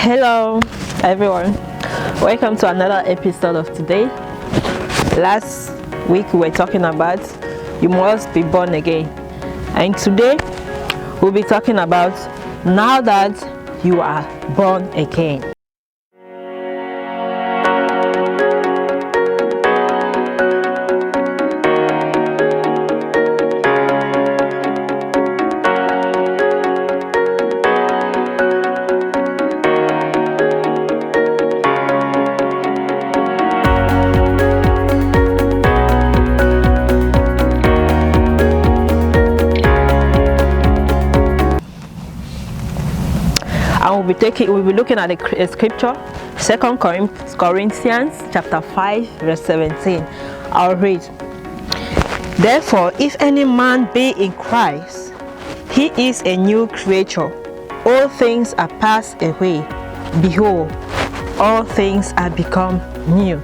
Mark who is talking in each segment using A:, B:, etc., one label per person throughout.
A: Hello everyone, welcome to another episode of today. Last week we were talking about you must be born again, and today we'll be talking about now that you are born again. And we'll be looking at a scripture, 2 Corinthians chapter 5 verse 17. I'll read. Therefore, if any man be in Christ, he is a new creature. All things are passed away. Behold, all things are become new.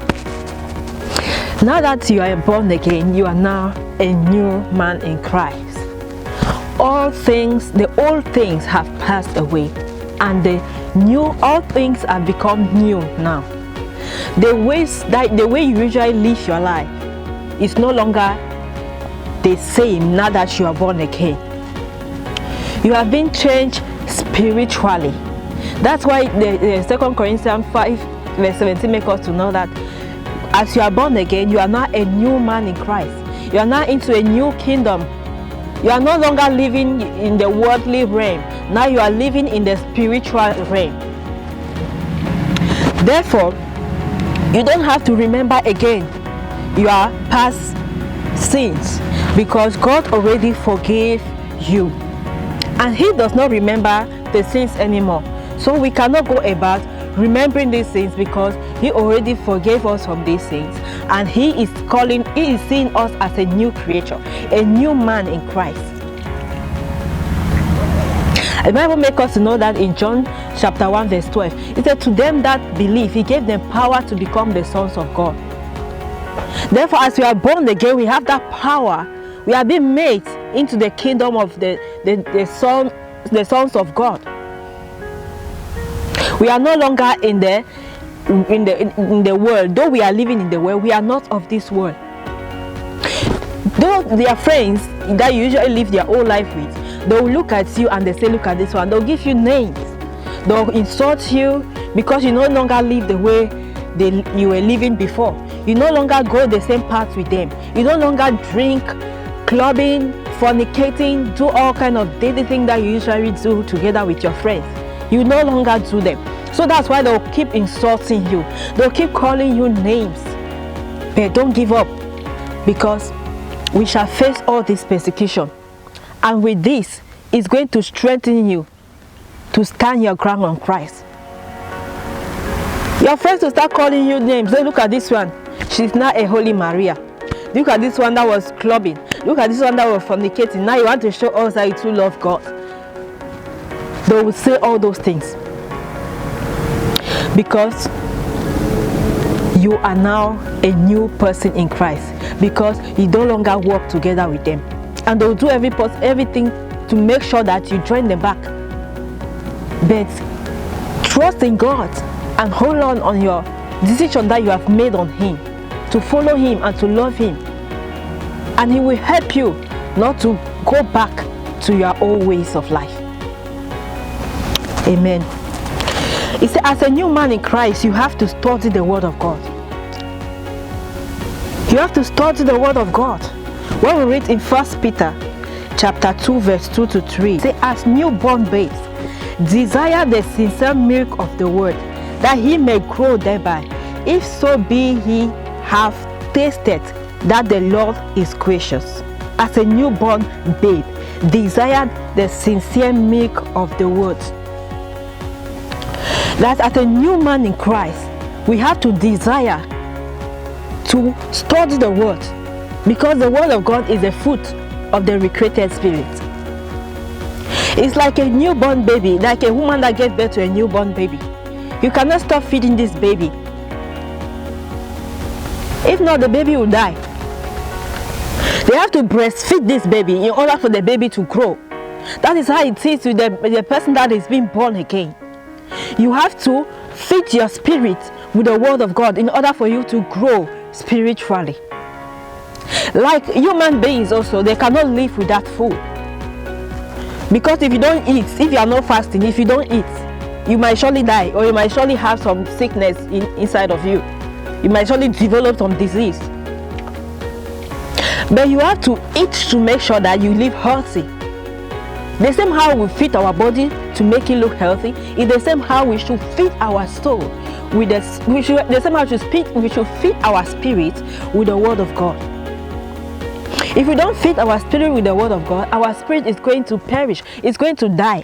A: Now that you are born again, you are now a new man in Christ. All the old things have passed away, and all things have become new now. The way you usually live your life is no longer the same now that you are born again. You have been changed spiritually. That's why the 2 Corinthians 5 verse 17 makes us to know that as you are born again, you are now a new man in Christ. You are now into a new kingdom. You are no longer living in the worldly realm. Now you are living in the spiritual realm. Therefore, you don't have to remember again your past sins, because God already forgave you. And He does not remember the sins anymore. So we cannot go about remembering these sins, because He already forgave us from these sins. And He is seeing us as a new creature, a new man in Christ. The Bible makes us to know that in John chapter 1 verse 12, it said, to them that believe, He gave them power to become the sons of God. Therefore, as we are born again, we have that power. We are being made into the kingdom of the sons of God. We are no longer in the world. Though we are living in the world, we are not of this world. Though their friends that you usually live their whole life with, they will look at you and they say, look at this one. They'll give you names. They'll insult you because you no longer live the way you were living before. You no longer go the same path with them. You no longer drink, clubbing, fornicating, do all kind of dirty things that you usually do together with your friends. You no longer do them. So that's why they'll keep insulting you. They'll keep calling you names. But don't give up, because we shall face all this persecution. And with this, it's going to strengthen you to stand your ground on Christ. Your friends will start calling you names. Say, look at this one. She's not a Holy Maria. Look at this one that was clubbing. Look at this one that was fornicating. Now you want to show us that you too love God. They will say all those things, because you are now a new person in Christ, because you no longer work together with them. And they'll do everything to make sure that you join them back. But trust in God and hold on your decision that you have made on Him, to follow Him and to love Him. And He will help you not to go back to your old ways of life. Amen. He said, as a new man in Christ, you have to study the Word of God. You have to study the Word of God. When we read in 1 Peter chapter 2 verse 2 to 3, say, as newborn babes, desire the sincere milk of the Word, that he may grow thereby, if so be he have tasted that the Lord is gracious. As a newborn babe, desire the sincere milk of the Word. That as a new man in Christ, we have to desire to study the Word, because the Word of God is the fruit of the recreated spirit. It's like a newborn baby, like a woman that gave birth to a newborn baby. You cannot stop feeding this baby. If not, the baby will die. They have to breastfeed this baby in order for the baby to grow. That is how it is with the person that is being born again. You have to feed your spirit with the word of God in order for you to grow spiritually. Like human beings also, they cannot live without food. Because if you don't eat, if you are not fasting, if you don't eat, you might surely die, or you might surely have some sickness inside of you. You might surely develop some disease. But you have to eat to make sure that you live healthy. The same how we feed our body to make it look healthy is the same how we should feed our soul with the same how we should feed our spirit with the word of God. If we don't feed our spirit with the word of God, our spirit is going to perish. It's going to die.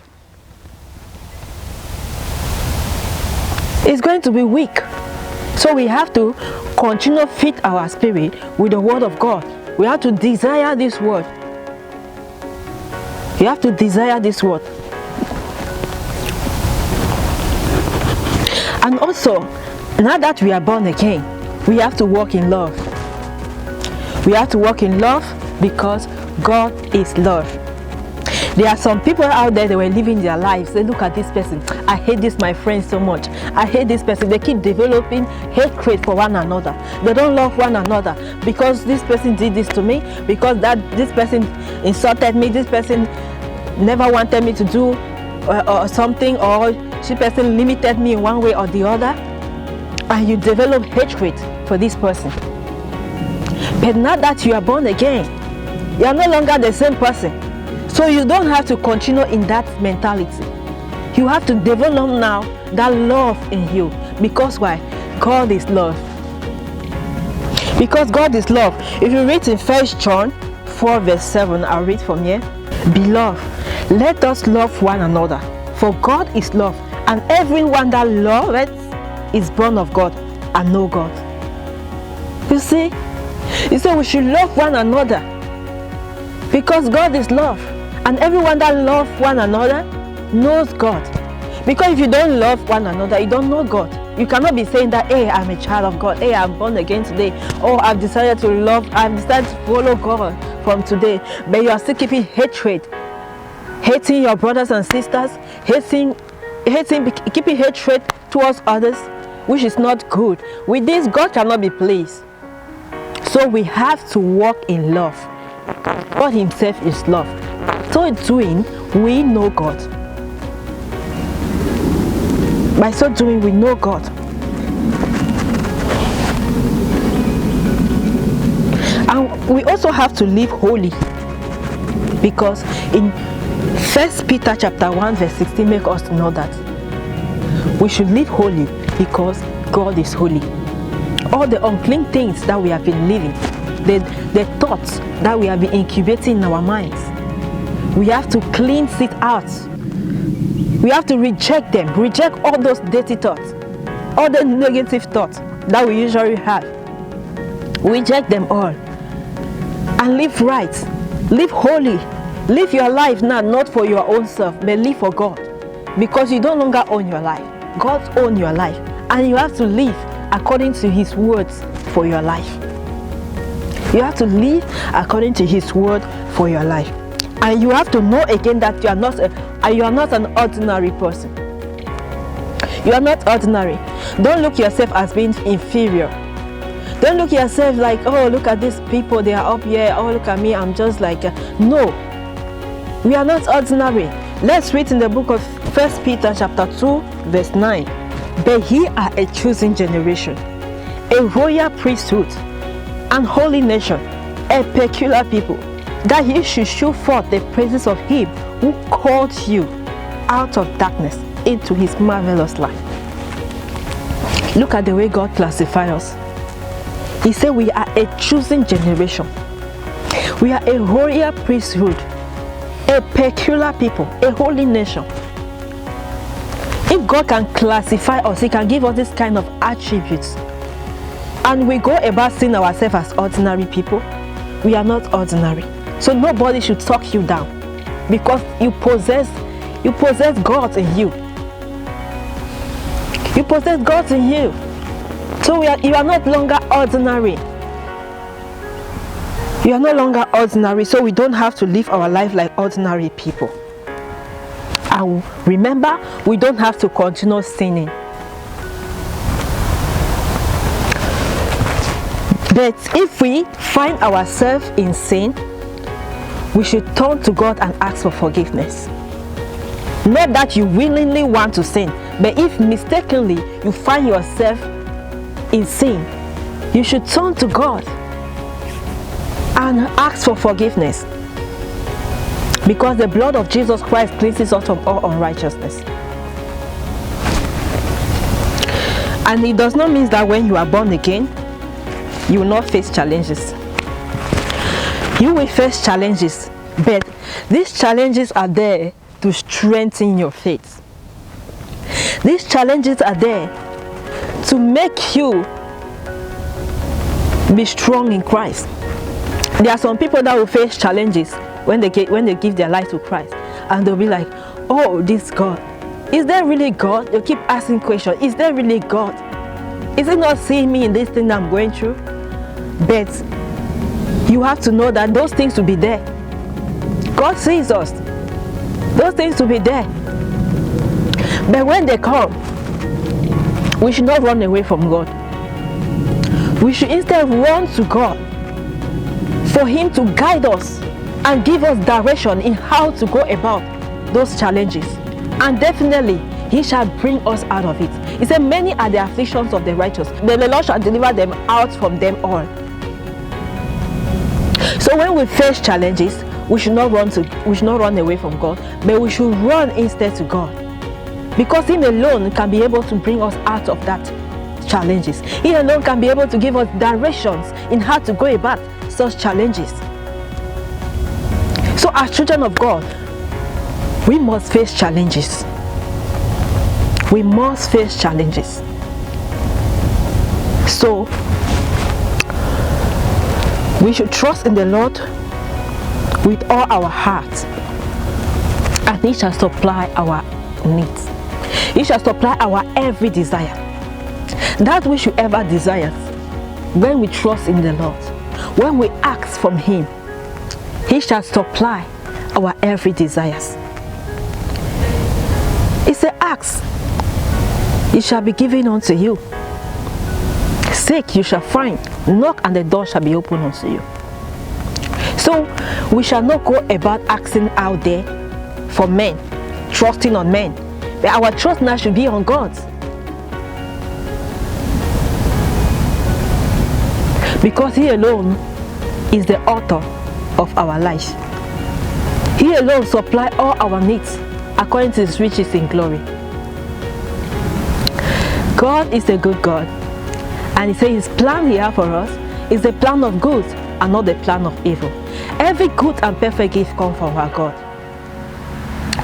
A: It's going to be weak. So we have to continue to feed our spirit with the word of God. We have to desire this word. You have to desire this word. And also, now that we are born again, we have to walk in love. We have to walk in love because God is love. There are some people out there that were living their lives. They look at this person. I hate this my friend so much. I hate this person. They keep developing hatred for one another. They don't love one another because this person did this to me, because this person insulted me, this person never wanted me to do or something, or this person limited me in one way or the other, and you develop hatred for this person. But now that you are born again, you are no longer the same person. So you don't have to continue in that mentality. You have to develop now that love in you. Because why? God is love. Because God is love. If you read in 1 John 4 verse 7, I'll read from here. Beloved, let us love one another, for God is love, and everyone that loveth is born of God and know God. You see? He said we should love one another because God is love, and everyone that loves one another knows God. Because if you don't love one another, you don't know God. You cannot be saying that, hey, I'm a child of God, hey, I'm born again today, oh, I've decided to follow God from today, but you are still keeping hatred, hating your brothers and sisters, keeping hatred towards others, which is not good. With this, God cannot be pleased. So we have to walk in love. God himself is love. So doing, we know God. By so doing, we know God. And we also have to live holy, because in 1 Peter chapter 1 verse 16 make us to know that we should live holy because God is holy. All the unclean things that we have been living, the thoughts that we have been incubating in our minds, we have to cleanse it out. We have to reject them. Reject all those dirty thoughts, all the negative thoughts that we usually have. Reject them all and live right, live holy. Live your life now, not for your own self, but live for God, because you no longer own your life. God owns your life, and you have to live according to his words for your life. You have to live according to his word for your life. And you have to know again that you are not an ordinary person. You are not ordinary. Don't look yourself as being inferior. Don't look yourself like, oh, look at these people, they are up here, oh, look at me, I'm just like, no. We are not ordinary. Let's read in the book of 1 Peter chapter 2 verse 9. But ye are a chosen generation, a royal priesthood, an holy nation, a peculiar people, that ye should show forth the praises of him who called you out of darkness into his marvelous light. Look at the way God classifies us. He said we are a chosen generation. We are a royal priesthood, a peculiar people, a holy nation. If God can classify us, he can give us this kind of attributes, and we go about seeing ourselves as ordinary people, we are not ordinary. So nobody should talk you down, because you possess God in you. You possess God in you. So you are no longer ordinary. You are no longer ordinary, so we don't have to live our life like ordinary people. And remember, we don't have to continue sinning. But if we find ourselves in sin, we should turn to God and ask for forgiveness. Not that you willingly want to sin, but if mistakenly you find yourself in sin, you should turn to God and ask for forgiveness. Because the blood of Jesus Christ cleanses us from all unrighteousness. And it does not mean that when you are born again, you will not face challenges. You will face challenges, but these challenges are there to strengthen your faith. These challenges are there to make you be strong in Christ. There are some people that will face challenges when they give their life to Christ, and they'll be like, oh, this God, is there really God? You keep asking questions, is there really God? Is He not seeing me in this thing I'm going through? But you have to know that those things will be there. God sees us. Those things will be there. But when they come, we should not run away from God. We should instead run to God for Him to guide us and give us direction in how to go about those challenges. And definitely, He shall bring us out of it. He said, many are the afflictions of the righteous, but the Lord shall deliver them out from them all. So when we face challenges, we should not run away from God, but we should run instead to God. Because Him alone can be able to bring us out of that challenges. He alone can be able to give us directions in how to go about such challenges. So as children of God, we must face challenges. We must face challenges. So we should trust in the Lord with all our heart, and He shall supply our needs. He shall supply our every desire. That we should ever desire, when we trust in the Lord, when we ask from Him, He shall supply our every desires. He said, ask, it shall be given unto you. Seek, you shall find. Knock, and the door shall be opened unto you. So we shall not go about asking out there for men, trusting on men, but our trust now should be on God. Because He alone is the author of our life. He alone supplies all our needs according to His riches in glory. God is a good God, and He says His plan He has for us is the plan of good and not the plan of evil. Every good and perfect gift comes from our God.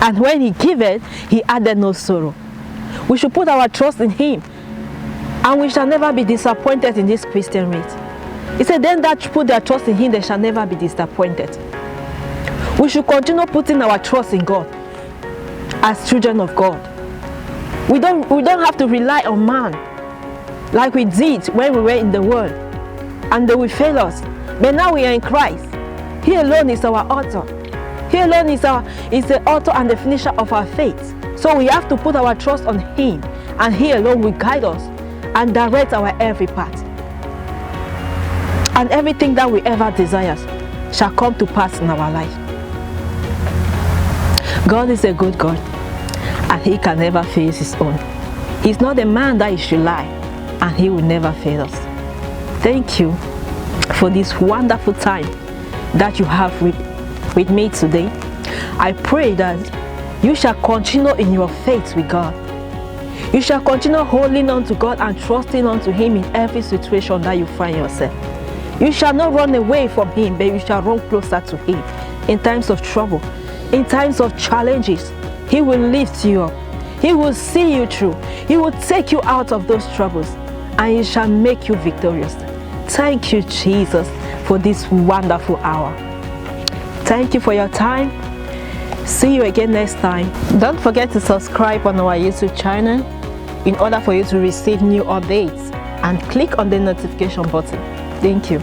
A: And when He giveth, He added no sorrow. We should put our trust in Him, and we shall never be disappointed in this Christian race. He said, them that put their trust in Him, they shall never be disappointed. We should continue putting our trust in God as children of God. We don't have to rely on man like we did when we were in the world, and they will fail us. But now we are in Christ. He alone is our author. He alone is the author and the finisher of our faith. So we have to put our trust on Him, and He alone will guide us and direct our every path. And everything that we ever desire shall come to pass in our life. God is a good God, and He can never fail His own. He's not a man that He should lie, and He will never fail us. Thank you for this wonderful time that you have with me today. I pray that you shall continue in your faith with God. You shall continue holding on to God and trusting unto Him in every situation that you find yourself. You shall not run away from Him, but you shall run closer to Him. In times of trouble, in times of challenges, He will lift you up. He will see you through. He will take you out of those troubles, and He shall make you victorious. Thank you, Jesus, for this wonderful hour. Thank you for your time. See you again next time. Don't forget to subscribe on our YouTube channel in order for you to receive new updates, and click on the notification button. Thank you.